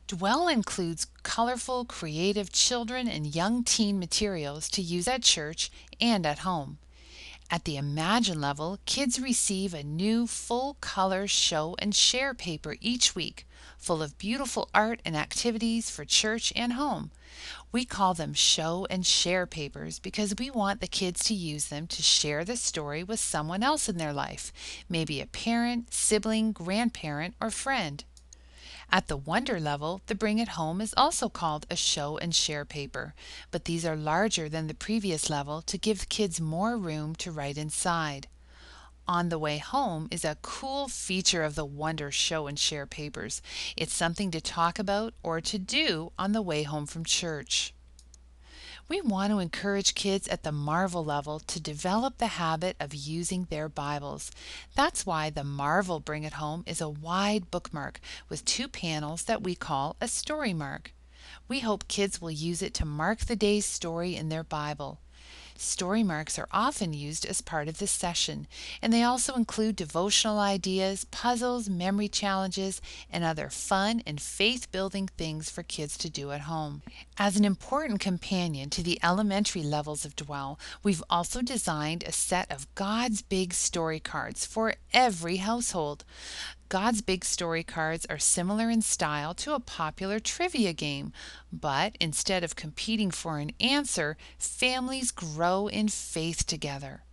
Dwell includes colorful, creative children and young teen materials to use at church and at home. At the Imagine level, kids receive a new full-color show and share paper each week, full of beautiful art and activities for church and home. We call them show and share papers because we want the kids to use them to share the story with someone else in their life, maybe a parent, sibling, grandparent, or friend. At the Wonder level, the Bring It Home is also called a show and share paper, but these are larger than the previous level to give kids more room to write inside. On the Way Home is a cool feature of the Wonder show and share papers. It's something to talk about or to do on the way home from church. We want to encourage kids at the Marvel level to develop the habit of using their Bibles. That's why the Marvel Bring It Home is a wide bookmark with two panels that we call a story mark. We hope kids will use it to mark the day's story in their Bible. Story marks are often used as part of this session, and they also include devotional ideas, puzzles, memory challenges, and other fun and faith-building things for kids to do at home. As an important companion to the elementary levels of Dwell, we've also designed a set of God's Big Story cards for every household. God's Big Story cards are similar in style to a popular trivia game, but instead of competing for an answer, families grow in faith together.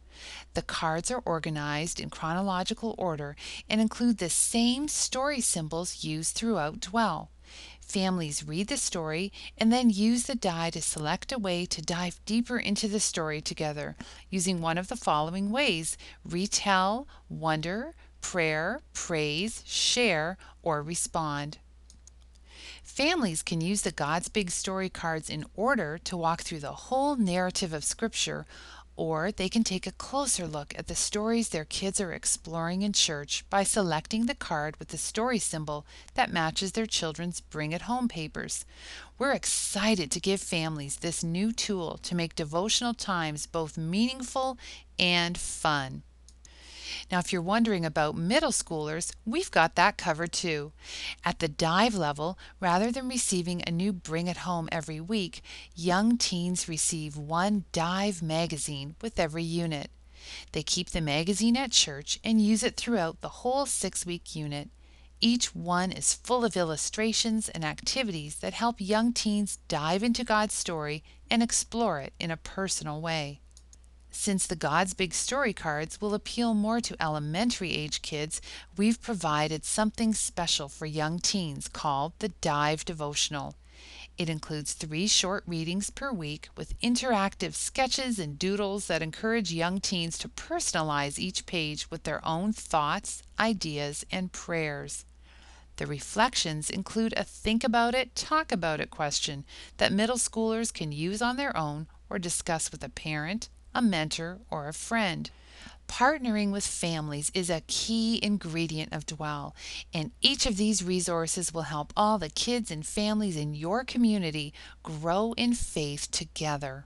The cards are organized in chronological order and include the same story symbols used throughout Dwell. Families read the story and then use the die to select a way to dive deeper into the story together, using one of the following ways: retell, wonder, prayer, praise, share, or respond. Families can use the God's Big Story cards in order to walk through the whole narrative of Scripture, or they can take a closer look at the stories their kids are exploring in church by selecting the card with the story symbol that matches their children's Bring It Home papers. We're excited to give families this new tool to make devotional times both meaningful and fun. Now, if you're wondering about middle schoolers, we've got that covered too. At the Dive level, rather than receiving a new Bring It Home every week, young teens receive one Dive magazine with every unit. They keep the magazine at church and use it throughout the whole 6-week unit. Each one is full of illustrations and activities that help young teens dive into God's story and explore it in a personal way. Since the God's Big Story cards will appeal more to elementary age kids, we've provided something special for young teens called the Dive Devotional. It includes 3 short readings per week with interactive sketches and doodles that encourage young teens to personalize each page with their own thoughts, ideas, and prayers. The reflections include a think about it, talk about it question that middle schoolers can use on their own or discuss with a parent, a mentor, or a friend. Partnering with families is a key ingredient of Dwell, and each of these resources will help all the kids and families in your community grow in faith together.